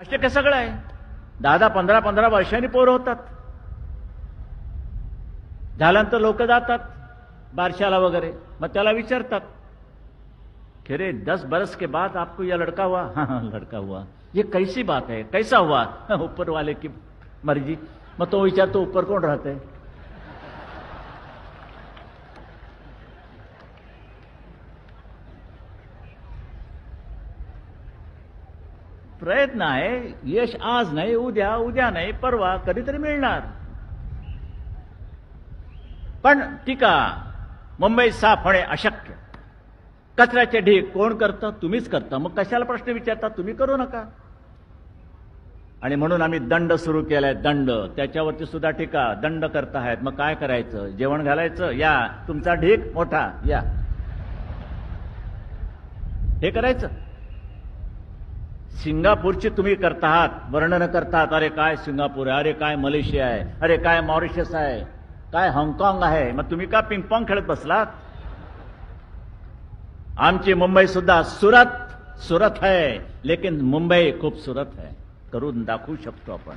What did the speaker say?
अशक्य सगळं आहे. 10-15 वर्षांनी पोरं होतात. झाल्यानंतर लोक जातात बारशाला वगैरे, मग त्याला विचारतात खरे 10 बरस के बाद आपको यह लड़का हुआ? हाँ हाँ लड़का हुआ. ये कैसी बात है, कैसा हुआ? ऊपर वाले की मर्जी. मग तो विचारतो ऊपर कोण राहते? प्रयत्न आहे. यश आज नाही, उद्या, उद्या नाही, परवा कधीतरी मिळणार. पण टीका मुंबई साफ होणे अशक्य. कचऱ्याचे ढीग कोण करतं? तुम्हीच करता. मग कशाला प्रश्न विचारता? तुम्ही करू नका. आणि म्हणून आम्ही दंड सुरू केलाय. दंड, त्याच्यावरती सुद्धा टीका. दंड करतायत, मग काय करायचं? जेवण घालायचं? या. तुमचा ढीग मोठा, या. हे करायचं. सिंगापूरची तुम्ही करताहात, वर्णन करतात. अरे काय सिंगापूर आहे, अरे काय मलेशिया आहे, अरे काय मॉरिशस आहे, काय हाँगकाँग आहे. मग तुम्ही का पिंगपॉंग खेळत बसलात? आमची मुंबई सुद्धा सुरत है, लेकिन मुंबई खूप सुरत है. करून दाखवू शकतो आपण.